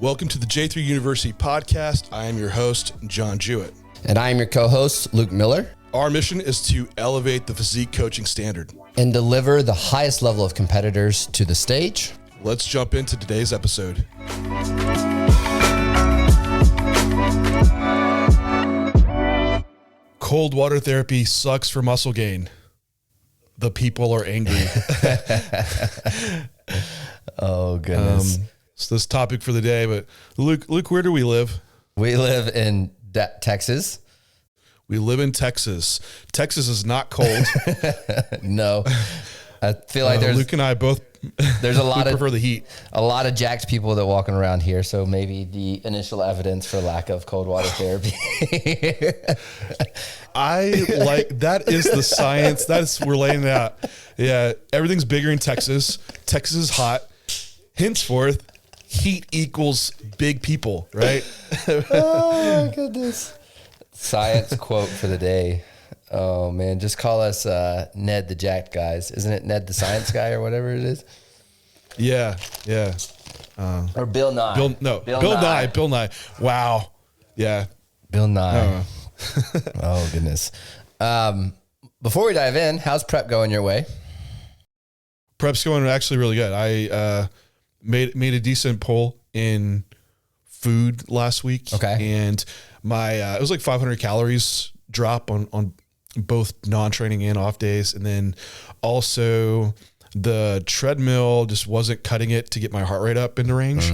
Welcome to the J3U University podcast. I am your host, John Jewett. And I am your co-host, Luke Miller. Our mission is to elevate the physique coaching standard and deliver the highest level of competitors to the stage. Let's jump into today's episode. Cold water therapy sucks for muscle gain. The people are angry. Oh, goodness. So this topic for the day, but Luke, where do we live? We live in Texas. We live in Texas. Texas is not cold. No, I feel like Luke and I both. There's a lot of prefer the heat. A lot of jacked people that walking around here. So maybe the initial evidence for lack of cold water therapy. I like that is the science. We're laying it out. Yeah, everything's bigger in Texas. Texas is hot. Henceforth, heat equals big people, right? Oh my goodness. Science quote for the day. Oh man, just call us Ned the jacked guys. Isn't it Ned the science guy or whatever it is? Yeah. Or Bill Nye. Bill Nye. Wow. Yeah. Bill Nye. Oh goodness. Before we dive in, how's prep going your way? Prep's going actually really good. I made a decent pull in food last week. Okay. And my it was like 500 calories drop on both non-training and off days. And then also the treadmill just wasn't cutting it to get my heart rate up into range.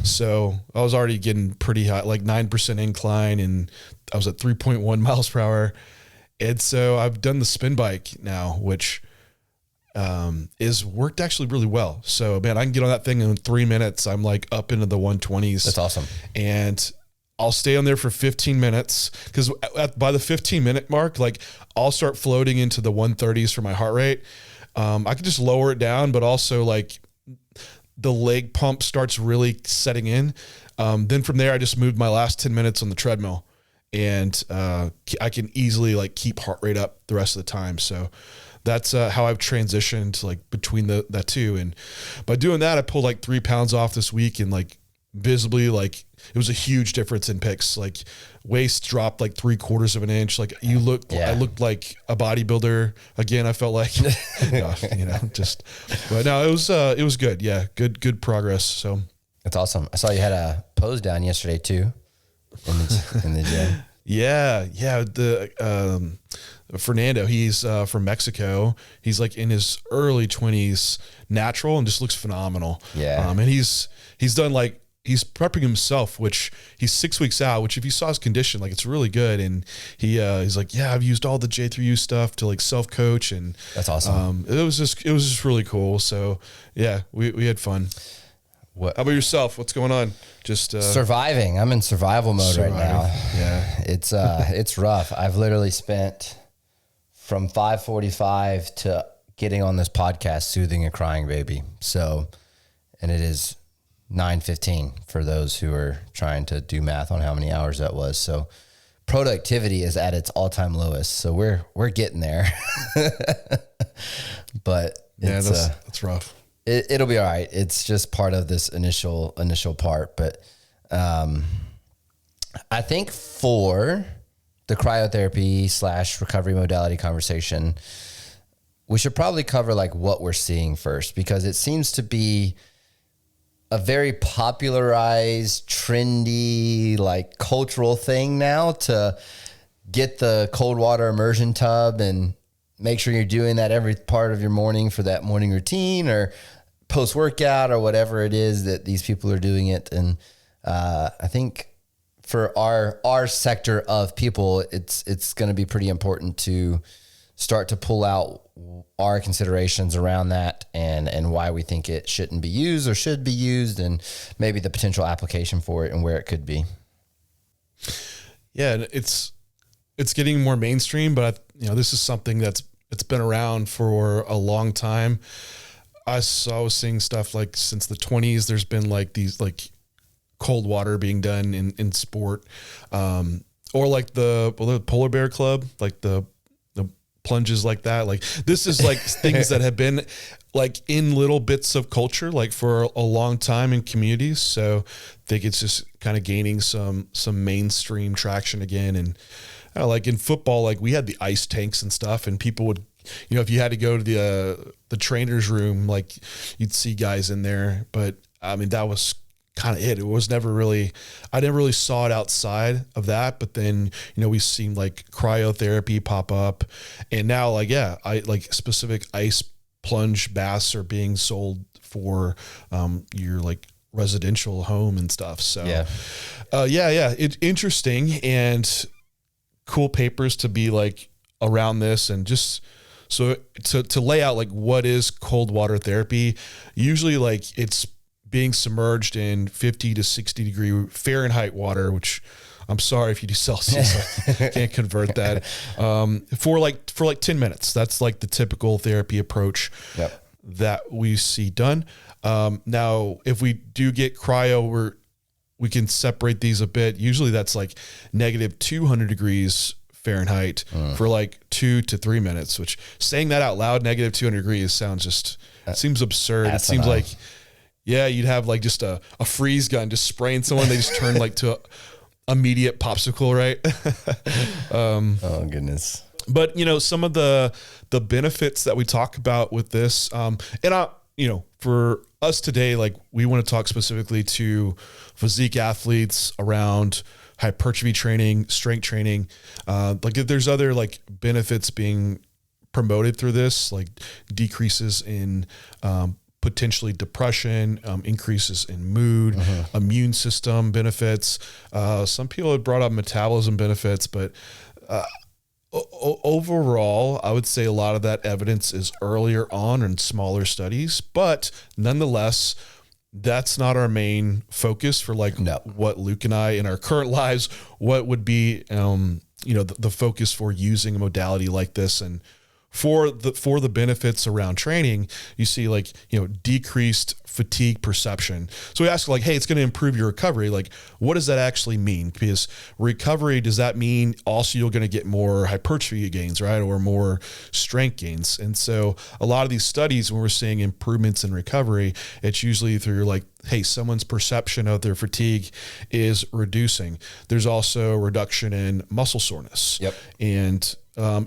So I was already getting pretty high, like 9% incline, and I was at 3.1 miles per hour. And so I've done the spin bike now, which is worked actually really well. So man, I can get on that thing in 3 minutes. I'm like up into the 120s. That's awesome. And I'll stay on there for 15 minutes because by the 15-minute mark, like I'll start floating into the 130s for my heart rate. I can just lower it down, but also like the leg pump starts really setting in. Then from there, I just moved my last 10 minutes on the treadmill, and I can easily like keep heart rate up the rest of the time. So that's how I've transitioned like between that two. And by doing that, I pulled like 3 pounds off this week, and like visibly, like it was a huge difference in pics. Like waist dropped like 3/4 of an inch. Like I looked like a bodybuilder again. I felt like, but no, it was good. Yeah. Good progress. So that's awesome. I saw you had a pose down yesterday too in the gym. Yeah. The Fernando, he's from Mexico. He's like in his early 20s, natural, and just looks phenomenal. Yeah. And he's done like, he's prepping himself, which he's 6 weeks out, which if you saw his condition, like it's really good. And he's like, yeah, I've used all the J3U stuff to like self-coach. And that's awesome. It was just really cool. So yeah, we had fun. How about yourself? What's going on? Just surviving. I'm in survival mode right now. Yeah. It's rough. I've literally spent from 5:45 to getting on this podcast, soothing a crying baby. So, and it is 9:15 for those who are trying to do math on how many hours that was. So productivity is at its all-time lowest. So we're getting there. But yeah, that's rough. It'll be all right. It's just part of this initial part. But I think for the cryotherapy / recovery modality conversation, we should probably cover like what we're seeing first, because it seems to be a very popularized, trendy, like cultural thing now to get the cold water immersion tub and make sure you're doing that every part of your morning for that morning routine or post-workout or whatever it is that these people are doing it. And I think for our sector of people, it's going to be pretty important to start to pull out our considerations around that and why we think it shouldn't be used or should be used, and maybe the potential application for it and where it could be. Yeah, it's getting more mainstream, but this is something it's been around for a long time. I was seeing stuff like since the 20s, there's been like these like cold water being done in sport, or like the Polar Bear Club, like the plunges like that. Like this is like things that have been like in little bits of culture, like for a long time in communities. So I think it's just kind of gaining some mainstream traction again. And like in football, like we had the ice tanks and stuff, and people would, if you had to go to the trainer's room, like you'd see guys in there. But I mean, that was kind of it. It was never really, I never really saw it outside of that. But then, we've seen like cryotherapy pop up, and now like, I like specific ice plunge baths are being sold for your like residential home and stuff. So it's interesting and cool papers to be like around this. And just so to lay out like what is cold water therapy, usually like it's being submerged in 50 to 60 degree Fahrenheit water, which I'm sorry if you do Celsius, I can't convert that. For like 10 minutes. That's like the typical therapy approach that we see done. Now, if we do get cryo, we can separate these a bit. Usually that's like negative 200 degrees Fahrenheit for like 2 to 3 minutes, which saying that out loud, negative 200 degrees seems absurd. It seems like, you'd have like just a freeze gun, just spraying someone. They just turn like to immediate popsicle, right? Oh goodness. But some of the benefits that we talk about with this, for us today, like we want to talk specifically to physique athletes around hypertrophy training, strength training. Like if there's other like benefits being promoted through this, like decreases in potentially depression, increases in mood, immune system benefits. Some people have brought up metabolism benefits, but overall, I would say a lot of that evidence is earlier on in smaller studies, but nonetheless, that's not our main focus for like what Luke and I in our current lives, what would be, the focus for using a modality like this. And for the benefits around training, you see like, decreased fatigue perception. So we ask like, hey, it's going to improve your recovery. Like, what does that actually mean? Because recovery, does that mean also you're going to get more hypertrophy gains, right? Or more strength gains. And so a lot of these studies, when we're seeing improvements in recovery, it's usually through like, hey, someone's perception of their fatigue is reducing. There's also a reduction in muscle soreness. And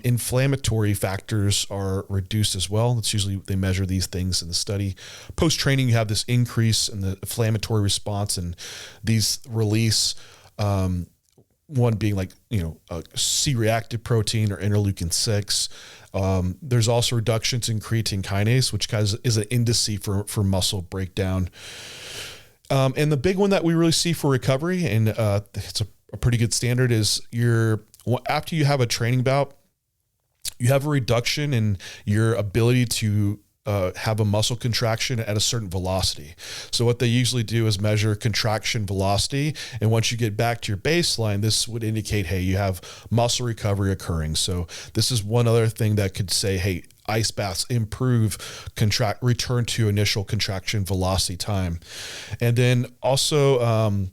inflammatory factors are reduced as well. That's usually, they measure these things in the study. Post-training, you have this increase in the inflammatory response and these release, one being like, a C-reactive protein or interleukin 6. There's also reductions in creatine kinase, which is an indice for muscle breakdown. And the big one that we really see for recovery, and it's a pretty good standard, is after you have a training bout, you have a reduction in your ability to have a muscle contraction at a certain velocity. So what they usually do is measure contraction velocity. And once you get back to your baseline, this would indicate, hey, you have muscle recovery occurring. So this is one other thing that could say, hey, ice baths improve return to initial contraction velocity time. And then also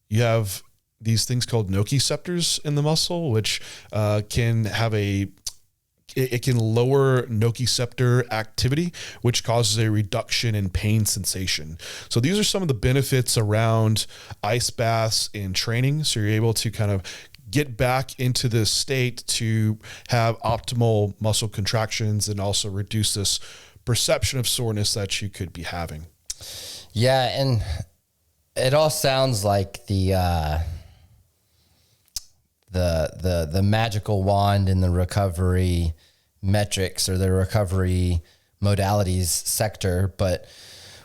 you have these things called nociceptors in the muscle, which can have it can lower nociceptor activity, which causes a reduction in pain sensation. So these are some of the benefits around ice baths in training. So you're able to kind of get back into this state to have optimal muscle contractions and also reduce this perception of soreness that you could be having. Yeah, and it all sounds like the magical wand in the recovery metrics or the recovery modalities sector, but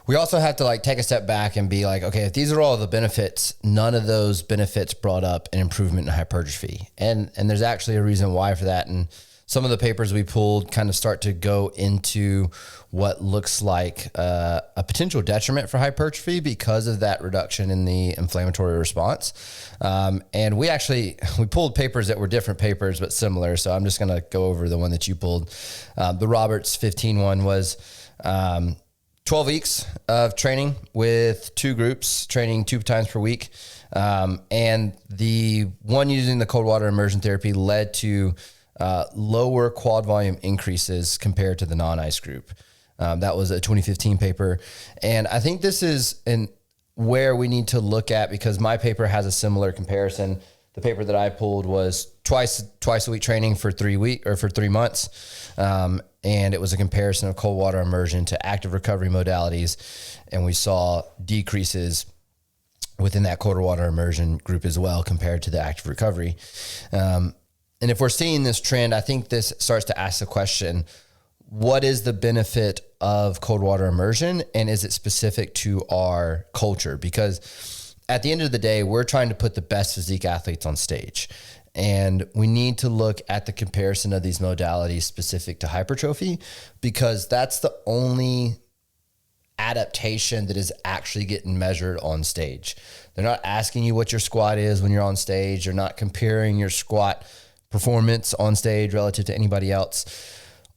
we also have to like take a step back and be like, okay, if these are all the benefits, none of those benefits brought up an improvement in hypertrophy. And there's actually a reason why for that. And some of the papers we pulled kind of start to go into what looks like a potential detriment for hypertrophy because of that reduction in the inflammatory response. And we pulled papers that were different papers, but similar. So I'm just going to go over the one that you pulled. The Roberts 15 one was 12 weeks of training with 2 groups, training 2 times per week. And the one using the cold water immersion therapy led to lower quad volume increases compared to the non-ice group. That was a 2015 paper. And I think this is where we need to look at, because my paper has a similar comparison. The paper that I pulled was twice a week training for 3 months. And it was a comparison of cold water immersion to active recovery modalities. And we saw decreases within that cold water immersion group as well compared to the active recovery. And if we're seeing this trend, I think this starts to ask the question, what is the benefit of cold water immersion, and is it specific to our culture? Because at the end of the day, we're trying to put the best physique athletes on stage, and we need to look at the comparison of these modalities specific to hypertrophy, because that's the only adaptation that is actually getting measured on stage. They're not asking you what your squat is when you're on stage. They're not comparing your squat performance on stage relative to anybody else.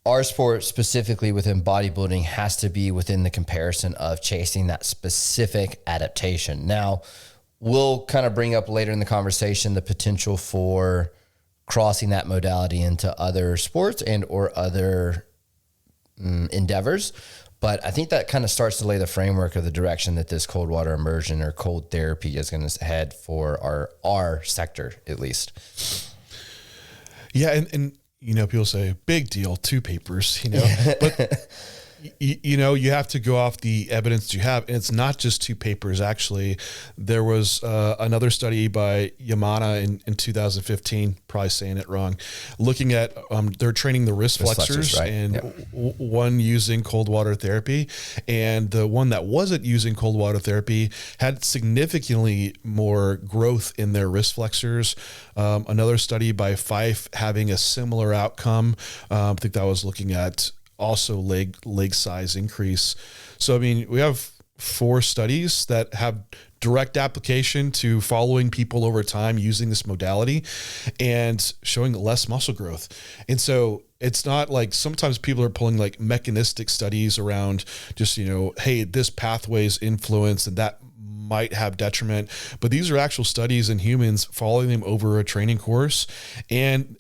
Our sport, specifically within bodybuilding, has to be within the comparison of chasing that specific adaptation. Now, we'll kind of bring up later in the conversation the potential for crossing that modality into other sports and or other endeavors. But I think that kind of starts to lay the framework of the direction that this cold water immersion or cold therapy is going to head for our sector, at least. Yeah. And you know, people say big deal, 2 papers, but you have to go off the evidence you have. And it's not just 2 papers. Actually, there was another study by Yamana in 2015, probably saying it wrong, looking at, they're training the wrist flexors, right? And one using cold water therapy, and the one that wasn't using cold water therapy had significantly more growth in their wrist flexors. Another study by Fife having a similar outcome. I think that was looking at also leg size increase. So, I mean, we have 4 studies that have direct application to following people over time using this modality and showing less muscle growth. And so it's not like sometimes people are pulling like mechanistic studies around just, hey, this pathway's influence and that might have detriment, but these are actual studies in humans following them over a training course. And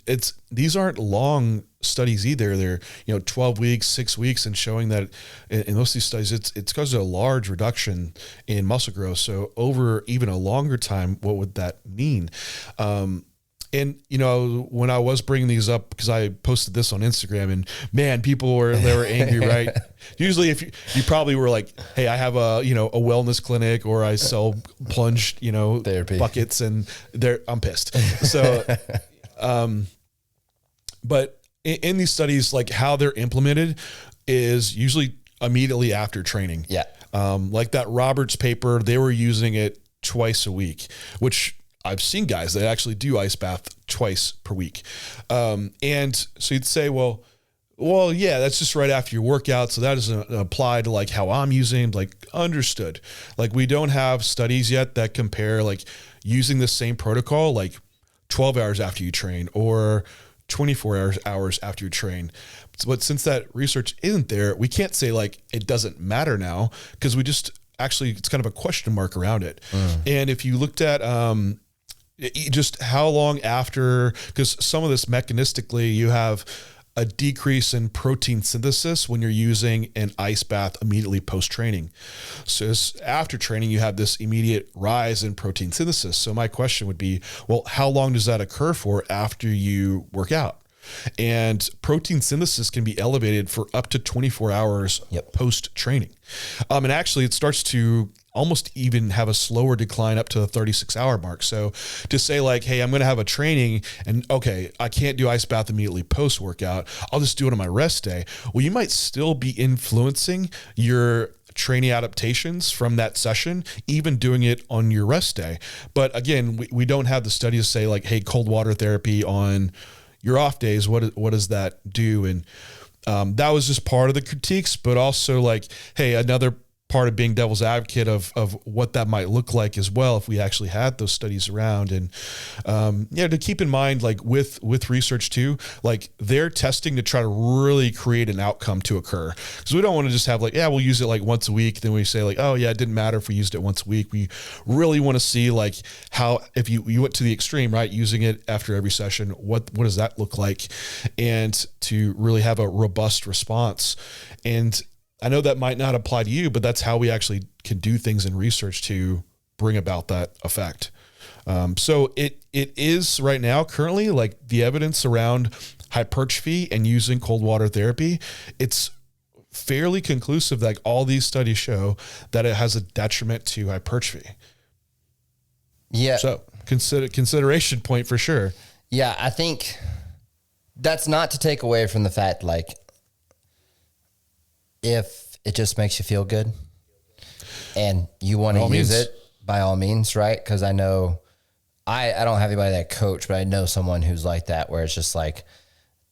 these aren't long studies either. They're, 12 weeks, 6 weeks, and showing that in most of these studies, it's caused a large reduction in muscle growth. So over even a longer time, what would that mean? And, when I was bringing these up, because I posted this on Instagram, and man, they were angry, right? Usually if you probably were like, hey, I have a wellness clinic, or I sell plunge, therapy buckets, and I'm pissed. So, but in these studies, like how they're implemented is usually immediately after training. Yeah. Like that Roberts paper, they were using it twice a week, which I've seen guys that actually do ice bath twice per week. And so you'd say, well, yeah, that's just right after your workout. So that doesn't apply to like how I'm using, like, understood. Like, we don't have studies yet that compare like using the same protocol, like 12 hours after you train or 24 hours after you train. But since that research isn't there, we can't say like it doesn't matter now, because it's kind of a question mark around it. And if you looked at, just how long after, because some of this mechanistically, you have a decrease in protein synthesis when you're using an ice bath immediately post-training. So after training, you have this immediate rise in protein synthesis. So my question would be, well, how long does that occur for after you work out? And protein synthesis can be elevated for up to 24 hours post-training. And actually, it starts to almost even have a slower decline up to the 36-hour mark. So to say like, hey, I'm going to have a training and okay, I can't do ice bath immediately post-workout, I'll just do it on my rest day. Well, you might still be influencing your training adaptations from that session, even doing it on your rest day. But again, we don't have the studies say like, hey, cold water therapy on your off days, what does that do? And that was just part of the critiques, but also like, hey, another part of being devil's advocate of what that might look like as well if we actually had those studies around. And to keep in mind, like with research too, like they're testing to try to really create an outcome to occur, because we don't want to just have like, yeah, we'll use it like once a week, then we say like, oh yeah, it didn't matter if we used it once a week. We really want to see like how, if you went to the extreme, right, using it after every session, what does that look like, and to really have a robust response. And I know that might not apply to you, but that's how we actually can do things in research to bring about that effect. So it is right now currently, like the evidence around hypertrophy and using cold water therapy, it's fairly conclusive that like all these studies show that it has a detriment to hypertrophy. Yeah. So consideration point for sure. Yeah. I think that's not to take away from the fact, like, if it just makes you feel good and you want to use it, by all means, right? Because I know I don't have anybody that coach, but I know someone who's like that, where it's just like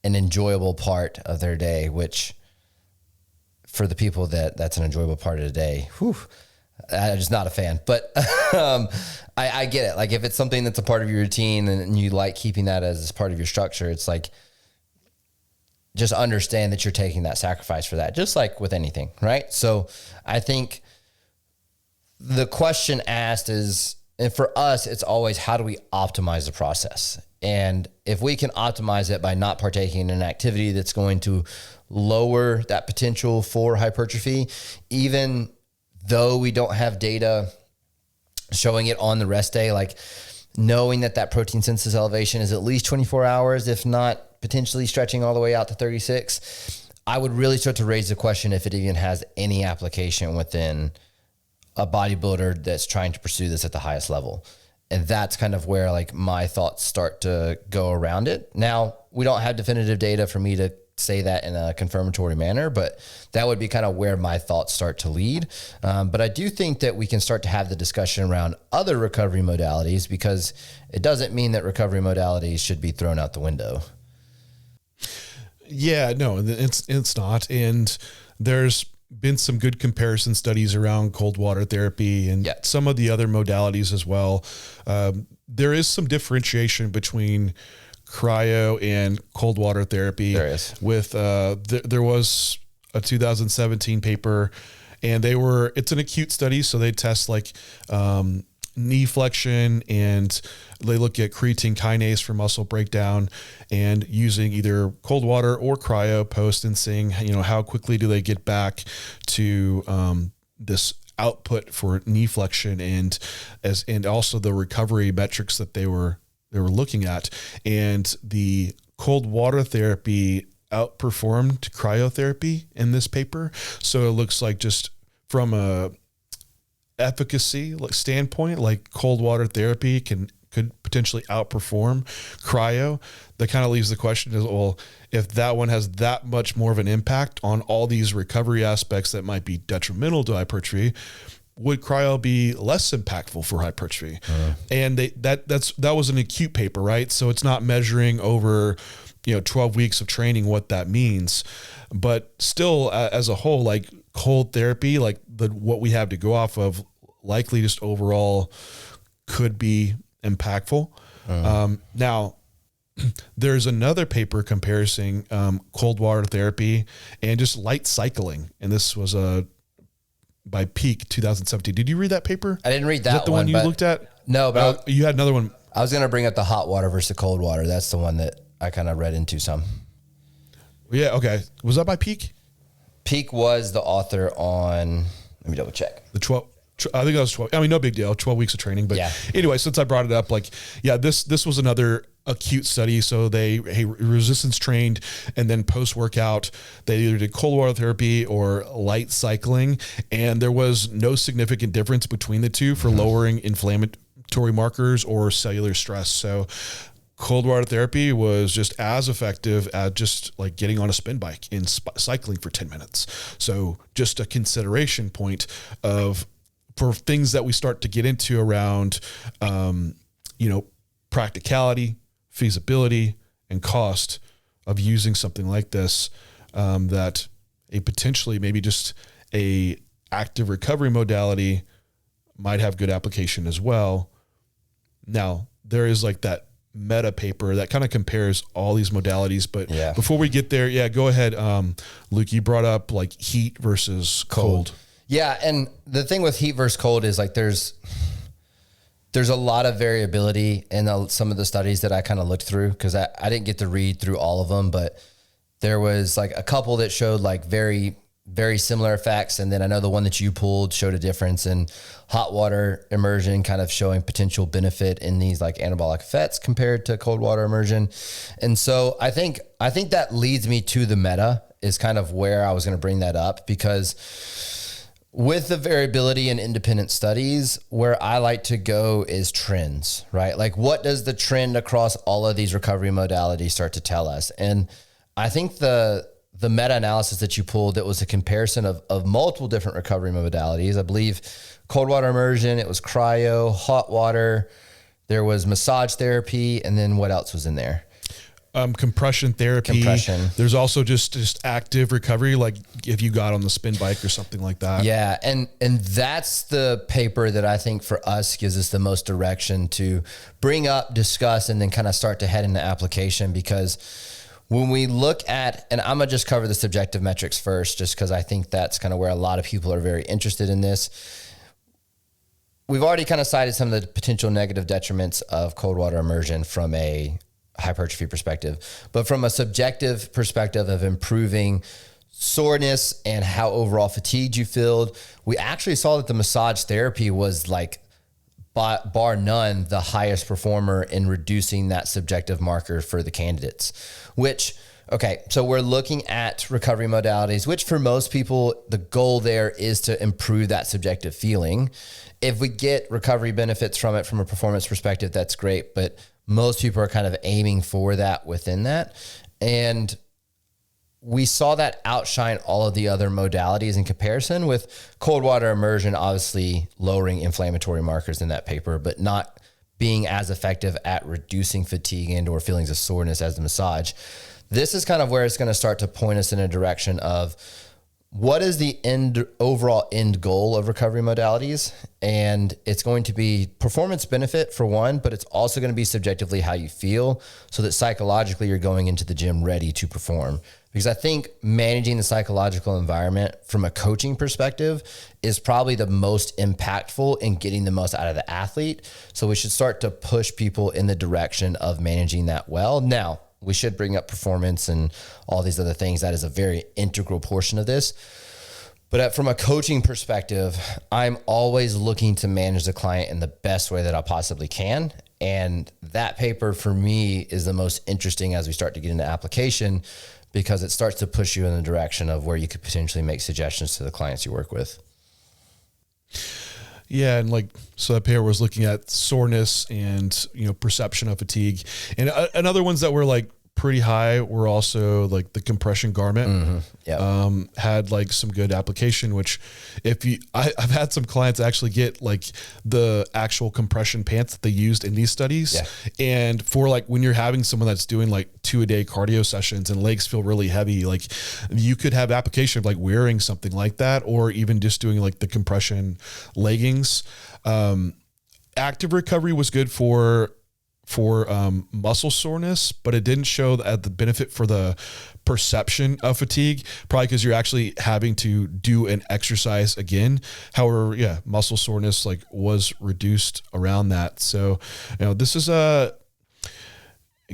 an enjoyable part of their day, which for the people that's an enjoyable part of the day, I'm just not a fan. But I get it. Like if it's something that's a part of your routine and you like keeping that as part of your structure, it's like, just understand that you're taking that sacrifice for that, just like with anything, right? So I think the question asked is, and for us, it's always, how do we optimize the process? And if we can optimize it by not partaking in an activity that's going to lower that potential for hypertrophy, even though we don't have data showing it on the rest day, like knowing that protein synthesis elevation is at least 24 hours, if not potentially stretching all the way out to 36, I would really start to raise the question if it even has any application within a bodybuilder that's trying to pursue this at the highest level. And that's kind of where like my thoughts start to go around it. Now, we don't have definitive data for me to say that in a confirmatory manner, but that would be kind of where my thoughts start to lead. But I do think that we can start to have the discussion around other recovery modalities, because it doesn't mean that recovery modalities should be thrown out the window. Yeah, no, it's not. And there's been some good comparison studies around cold water therapy and some of the other modalities as well. There is some differentiation between cryo and cold water therapy. There is. With there was a 2017 paper, and it's an acute study, so they test like knee flexion, and they look at creatine kinase for muscle breakdown, and using either cold water or cryo post, and seeing how quickly do they get back to this output for knee flexion, and also the recovery metrics that they were looking at. And the cold water therapy outperformed cryotherapy in this paper. So it looks like, just from a efficacy standpoint, like cold water therapy could potentially outperform cryo. That kind of leaves the question is, well, if that one has that much more of an impact on all these recovery aspects that might be detrimental to hypertrophy, would cryo be less impactful for hypertrophy? And that was an acute paper, right? So it's not measuring over 12 weeks of training what that means, but still, as a whole, like cold therapy, like what we have to go off of, likely just overall could be impactful. Now, there's another paper comparing cold water therapy and just light cycling, and this was by Peak 2017. Did you read that paper? I didn't read that. Is that the one you looked at? No, but you had another one. I was going to bring up the hot water versus the cold water. That's the one that I kind of read into some. Yeah. Okay. Was that by Peak? Peak was the author on, let me double check. The 12. I think that was 12. I mean, no big deal. 12 weeks of training. But anyway, since I brought it up, this was another acute study. So they resistance trained, and then post workout, they either did cold water therapy or light cycling. And there was no significant difference between the two for lowering inflammatory markers or cellular stress. So cold water therapy was just as effective at just like getting on a spin bike and cycling for 10 minutes. So just a consideration point for things that we start to get into around, practicality, feasibility, and cost of using something like this, that a potentially maybe just a active recovery modality might have good application as well. Now, there is like that meta paper that kind of compares all these modalities. But before we get there, go ahead. Luke, you brought up like heat versus cold. Yeah. And the thing with heat versus cold is like there's a lot of variability in some of the studies that I kind of looked through, because I didn't get to read through all of them, but there was like a couple that showed like very, very similar effects. And then I know the one that you pulled showed a difference in hot water immersion, kind of showing potential benefit in these like anabolic effects compared to cold water immersion. And so I think that leads me to the meta, is kind of where I was going to bring that up, because with the variability in independent studies, where I like to go is trends, right? Like, what does the trend across all of these recovery modalities start to tell us? And I think the meta-analysis that you pulled, that was a comparison of multiple different recovery modalities. I believe cold water immersion, it was cryo, hot water, there was massage therapy, and then what else was in there? Compression therapy. There's also just active recovery, like if you got on the spin bike or something like that. Yeah. And that's the paper that I think for us gives us the most direction to bring up, discuss, and then kind of start to head into application. Because when we look at, and I'm going to just cover the subjective metrics first, just because I think that's kind of where a lot of people are very interested in this. We've already kind of cited some of the potential negative detriments of cold water immersion from a hypertrophy perspective, but from a subjective perspective of improving soreness and how overall fatigued you feel, we actually saw that the massage therapy was like, bar none, the highest performer in reducing that subjective marker for the candidates. Which, okay, so we're looking at recovery modalities, which for most people, the goal there is to improve that subjective feeling. If we get recovery benefits from it from a performance perspective, that's great, but most people are kind of aiming for that within that. And we saw that outshine all of the other modalities in comparison, with cold water immersion obviously lowering inflammatory markers in that paper, but not being as effective at reducing fatigue and or feelings of soreness as the massage. This is kind of where it's going to start to point us in a direction of what is the overall end goal of recovery modalities. And it's going to be performance benefit for one, but it's also going to be subjectively how you feel, so that psychologically you're going into the gym ready to perform. Because I think managing the psychological environment from a coaching perspective is probably the most impactful in getting the most out of the athlete. So we should start to push people in the direction of managing that well. Now, we should bring up performance and all these other things. That is a very integral portion of this. But from a coaching perspective, I'm always looking to manage the client in the best way that I possibly can. And that paper for me is the most interesting as we start to get into application, because it starts to push you in the direction of where you could potentially make suggestions to the clients you work with. Yeah. And like, so that paper was looking at soreness and, perception of fatigue. And another ones that were like pretty high were also like the compression garment. Mm-hmm. Yep. Had like some good application, which I've had some clients actually get like the actual compression pants that they used in these studies. Yeah. And for like when you're having someone that's doing like 2-a-day cardio sessions and legs feel really heavy, like you could have application of like wearing something like that, or even just doing like the compression leggings. Active recovery was good for muscle soreness, but it didn't show the benefit for the perception of fatigue, probably because you're actually having to do an exercise again. However, muscle soreness like was reduced around that. So, this is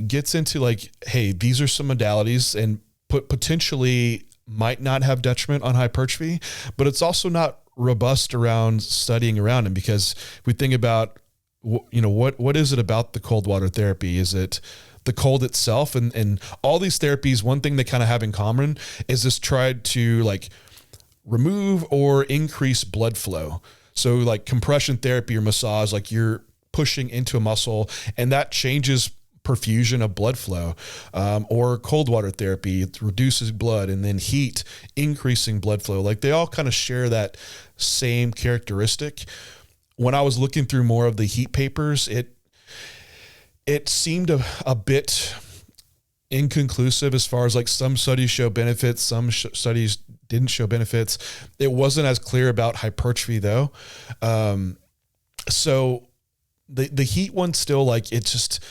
gets into like, hey, these are some modalities and potentially might not have detriment on hypertrophy, but it's also not robust around studying around them, because if we think about what is it about the cold water therapy? Is it the cold itself? And all these therapies, one thing they kind of have in common is this tried to like remove or increase blood flow. So like compression therapy or massage, like you're pushing into a muscle and that changes perfusion of blood flow, or cold water therapy, it reduces blood, and then heat increasing blood flow. Like they all kind of share that same characteristic. When I was looking through more of the heat papers, it seemed a bit inconclusive as far as like some studies show benefits, some studies didn't show benefits. It wasn't as clear about hypertrophy though. So the heat one still, like, it's just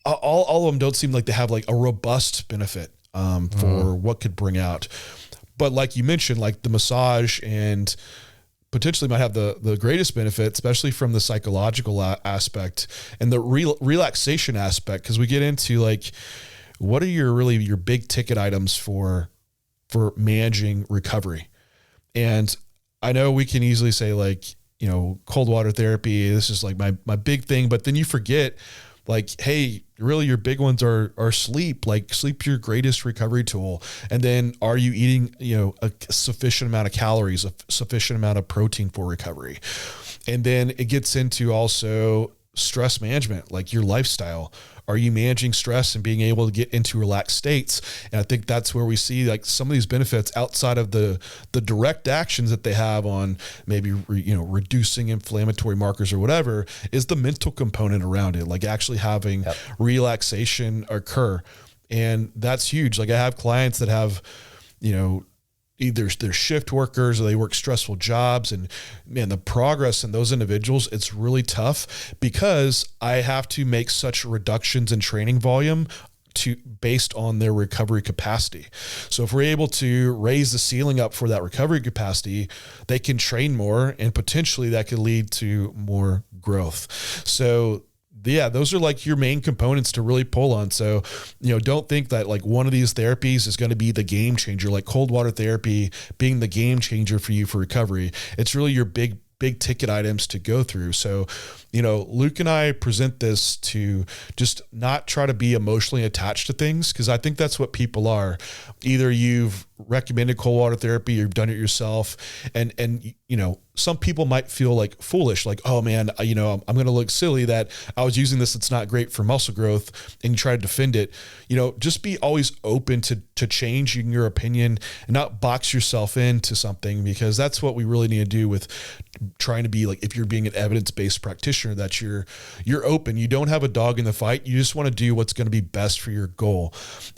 all of them don't seem like they have like a robust benefit for what could bring out. But like you mentioned, like the massage and potentially might have the greatest benefit, especially from the psychological aspect and the relaxation aspect. Cause we get into like, what are your big ticket items for managing recovery? And I know we can easily say like, you know, cold water therapy, this is like my big thing, but then you forget like, hey, really your big ones are sleep. Like sleep's your greatest recovery tool. And then are you eating, you know, a sufficient amount of calories, a sufficient amount of protein for recovery? And then it gets into also stress management, like your lifestyle. Are you managing stress and being able to get into relaxed states? And I think that's where we see like some of these benefits outside of the direct actions that they have on maybe, reducing inflammatory markers or whatever, is the mental component around it, like actually having relaxation occur. And that's huge. Like I have clients that have, either they're shift workers or they work stressful jobs, and man, the progress in those individuals, it's really tough because I have to make such reductions in training volume based on their recovery capacity. So if we're able to raise the ceiling up for that recovery capacity, they can train more and potentially that could lead to more growth. So yeah, those are like your main components to really pull on. So, don't think that like one of these therapies is going to be the game changer, like cold water therapy being the game changer for you for recovery. It's really your big ticket items to go through. So, Luke and I present this to just not try to be emotionally attached to things, because I think that's what people are. Either you've recommended cold water therapy, or you've done it yourself, and some people might feel like foolish, like, oh man, I'm going to look silly that I was using this. It's not great for muscle growth, and you try to defend it. Just be always open to changing your opinion and not box yourself into something, because that's what we really need to do with trying to be like, if you're being an evidence-based practitioner, that you're open. You don't have a dog in the fight. You just want to do what's going to be best for your goal.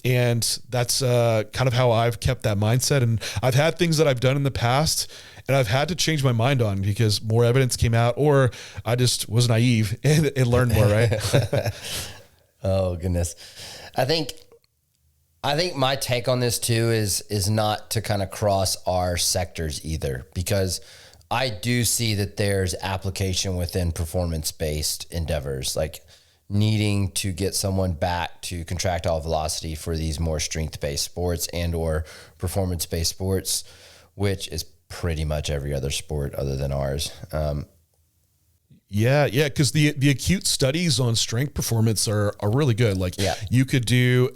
And that's kind of how I've kept that mindset. And I've had things that I've done in the past and I've had to change my mind on because more evidence came out, or I just was naive and learned more, right? Oh goodness. I think my take on this too is not to kind of cross our sectors either, because I do see that there's application within performance-based endeavors, like needing to get someone back to contractile velocity for these more strength-based sports and or performance-based sports, which is pretty much every other sport other than ours. Yeah. Because the acute studies on strength performance are really good. Like you could do,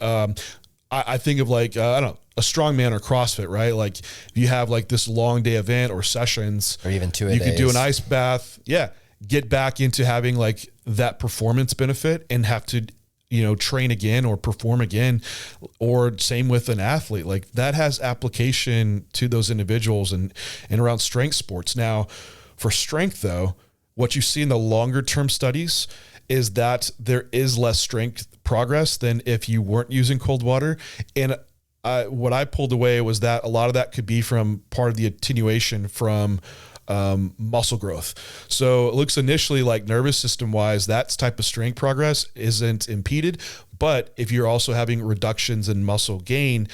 I think of like, I don't know, a strongman or CrossFit, right? Like if you have like this long day event or sessions, or even 2 days, you could do an ice bath. Yeah. Get back into having like that performance benefit and have to, train again or perform again, or same with an athlete. Like that has application to those individuals and around strength sports. Now for strength though, what you see in the longer term studies is that there is less strength progress than if you weren't using cold water. And what I pulled away was that a lot of that could be from part of the attenuation from muscle growth. So it looks initially like nervous system wise, that type of strength progress isn't impeded. But if you're also having reductions in muscle gain,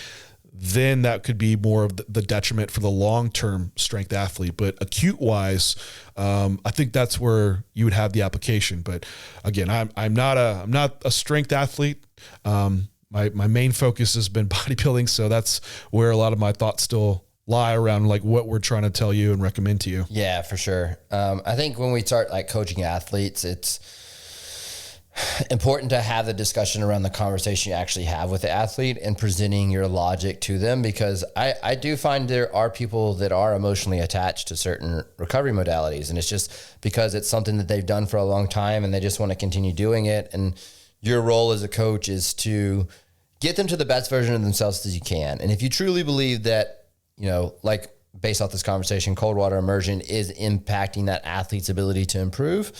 then that could be more of the detriment for the long-term strength athlete. But acute wise, I think that's where you would have the application. But again, I'm not a strength athlete. My main focus has been bodybuilding. So that's where a lot of my thoughts still lie around, like what we're trying to tell you and recommend to you. Yeah, for sure. I think when we start like coaching athletes, it's important to have the discussion around the conversation you actually have with the athlete and presenting your logic to them, because I do find there are people that are emotionally attached to certain recovery modalities, and it's just because it's something that they've done for a long time and they just want to continue doing it. And your role as a coach is to get them to the best version of themselves as you can. And if you truly believe that, like based off this conversation, cold water immersion is impacting that athlete's ability to improve,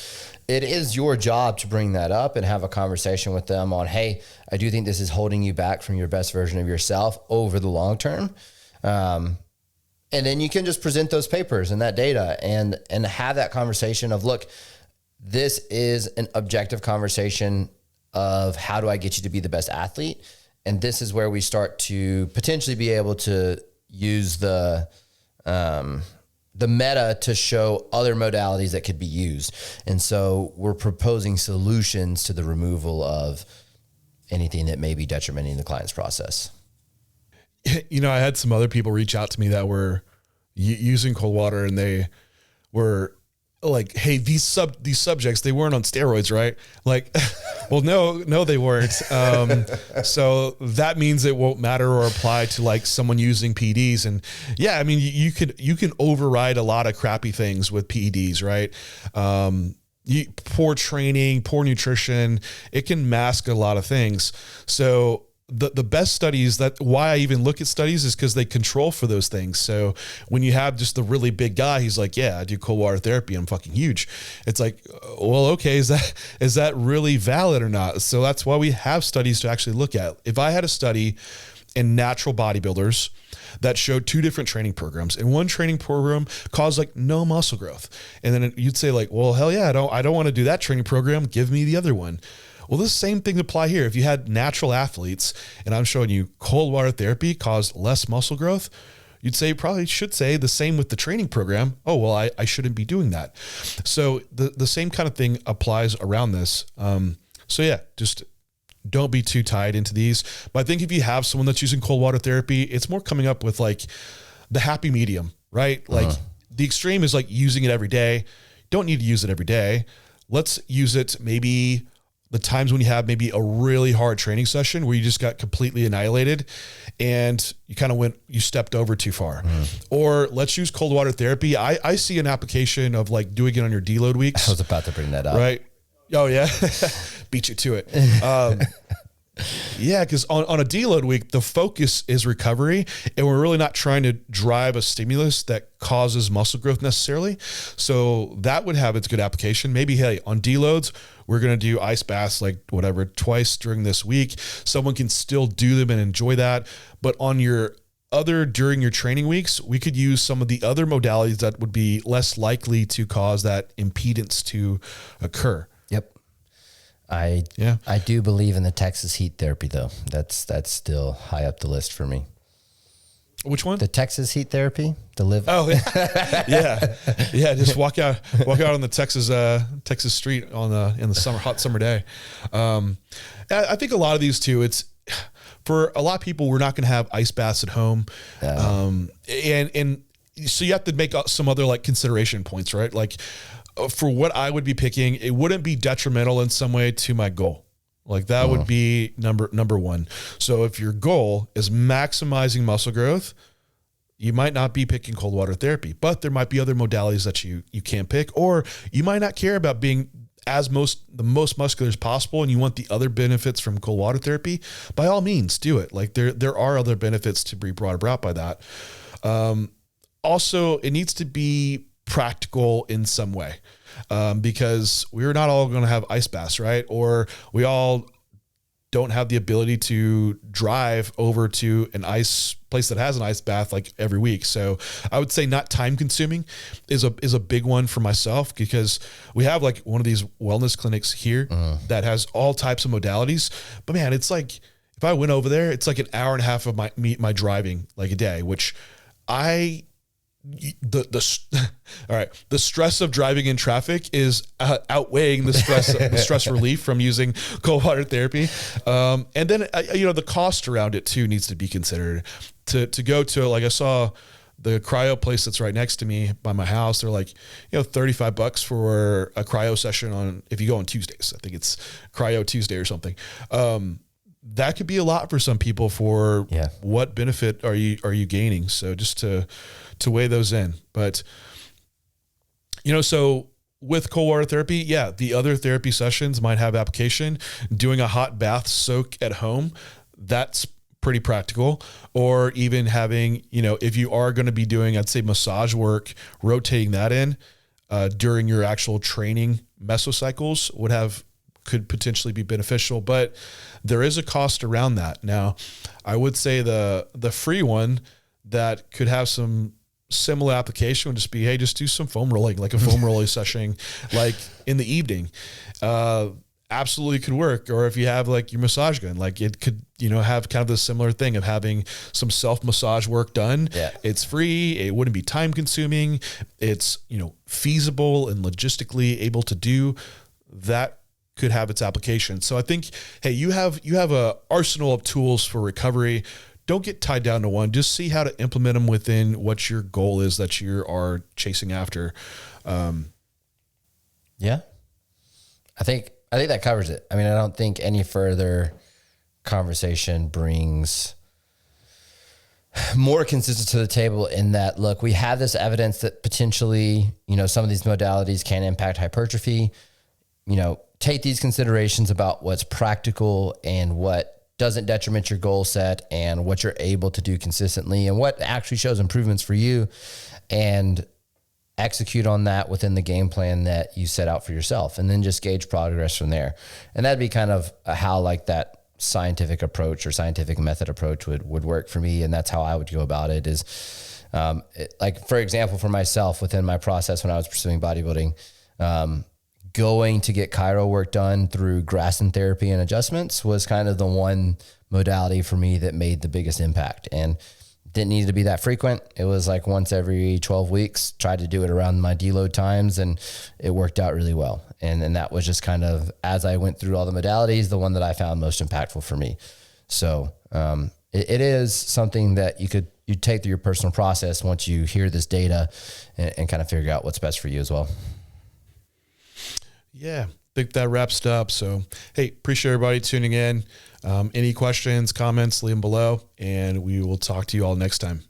it is your job to bring that up and have a conversation with them on, hey, I do think this is holding you back from your best version of yourself over the long term. And then you can just present those papers and that data and have that conversation of, look, this is an objective conversation of how do I get you to be the best athlete? And this is where we start to potentially be able to use the meta to show other modalities that could be used. And so we're proposing solutions to the removal of anything that may be detrimenting the client's process. You know, I had some other people reach out to me that were using cold water, and they were like, hey, these subjects, they weren't on steroids, right? Like, well, no, they weren't. So that means it won't matter or apply to like someone using PEDs. And yeah, I mean, you can override a lot of crappy things with PEDs, right? Poor training, poor nutrition, it can mask a lot of things. So the best studies, that why I even look at studies, is because they control for those things. So when you have just the really big guy, he's like, yeah, I do cold water therapy, I'm fucking huge. It's like, well, okay, is that really valid or not? So that's why we have studies to actually look at. If I had a study in natural bodybuilders that showed two different training programs, and one training program caused like no muscle growth, and then you'd say like, well, hell yeah, I don't want to do that training program, give me the other one. Well, the same thing apply here. If you had natural athletes and I'm showing you cold water therapy caused less muscle growth, you'd say, probably should say the same with the training program. Oh, well, I shouldn't be doing that. So the same kind of thing applies around this. So yeah, just don't be too tied into these. But I think if you have someone that's using cold water therapy, it's more coming up with like the happy medium, right? Like the extreme is like using it every day. Don't need to use it every day. Let's use it maybe the times when you have maybe a really hard training session where you just got completely annihilated and you stepped over too far. Or let's use cold water therapy. I see an application of like doing it on your deload weeks. I was about to bring that up. Right. Oh yeah. Beat you to it. Yeah, because on a deload week, the focus is recovery, and we're really not trying to drive a stimulus that causes muscle growth necessarily. So that would have its good application. Maybe, hey, on deloads, we're going to do ice baths like whatever twice during this week. Someone can still do them and enjoy that. But on during your training weeks, we could use some of the other modalities that would be less likely to cause that impedance to occur. Yep. I do believe in the Texas heat therapy though. That's still high up the list for me. Which one? The Texas heat therapy, the live. Oh yeah. Yeah. Just walk out on the Texas street in the hot summer day. I think a lot of these too, it's for a lot of people, we're not going to have ice baths at home. And so you have to make some other like consideration points, right? Like, for what I would be picking, it wouldn't be detrimental in some way to my goal. Like that would be number one. So if your goal is maximizing muscle growth, you might not be picking cold water therapy, but there might be other modalities that you can pick, or you might not care about being the most muscular as possible and you want the other benefits from cold water therapy. By all means, do it. Like there are other benefits to be brought about by that. Also, it needs to be practical in some way, because we're not all going to have ice baths, right? Or we all don't have the ability to drive over to an ice place that has an ice bath like every week. So I would say not time consuming is a big one for myself, because we have like one of these wellness clinics here that has all types of modalities. But man, it's like if I went over there, it's like an hour and a half of my driving like a day, which the stress of driving in traffic is outweighing the stress relief from using cold water therapy. And then the cost around it too needs to be considered. To go to, like, I saw the cryo place that's right next to me by my house. They're like, $35 for a cryo session if you go on Tuesdays. I think it's Cryo Tuesday or something. That could be a lot for some people. For what benefit are you gaining? So just to weigh those in. But so with cold water therapy, the other therapy sessions might have application. Doing a hot bath soak at home, that's pretty practical. Or even having, if you are going to be doing, I'd say massage work, rotating that in during your actual training mesocycles could potentially be beneficial, but there is a cost around that. Now, I would say the free one, that could have some similar application would just be, hey, just do some foam rolling, like a foam rolling session, like in the evening. Absolutely could work. Or if you have like your massage gun, like it could, have kind of the similar thing of having some self massage work done. Yeah. It's free. It wouldn't be time consuming. It's, feasible and logistically able to do. That could have its application. So I think, hey, you have a arsenal of tools for recovery. Don't get tied down to one. Just see how to implement them within what your goal is that you are chasing after. Yeah. I think that covers it. I mean, I don't think any further conversation brings more consistency to the table in that, look, we have this evidence that potentially, some of these modalities can impact hypertrophy. Take these considerations about what's practical and what doesn't detriment your goal set and what you're able to do consistently and what actually shows improvements for you, and execute on that within the game plan that you set out for yourself, and then just gauge progress from there. And that'd be kind of how like that scientific approach or scientific method approach would work for me. And that's how I would go about it is, like, for example, for myself within my process when I was pursuing bodybuilding, going to get chiro work done through Graston therapy and adjustments was kind of the one modality for me that made the biggest impact. And didn't need to be that frequent. It was like once every 12 weeks, tried to do it around my deload times, and it worked out really well. And that was just kind of, as I went through all the modalities, the one that I found most impactful for me. So it is something that you take through your personal process once you hear this data and kind of figure out what's best for you as well. Yeah, I think that wraps it up. So, hey, appreciate everybody tuning in. Any questions, comments, leave them below, and we will talk to you all next time.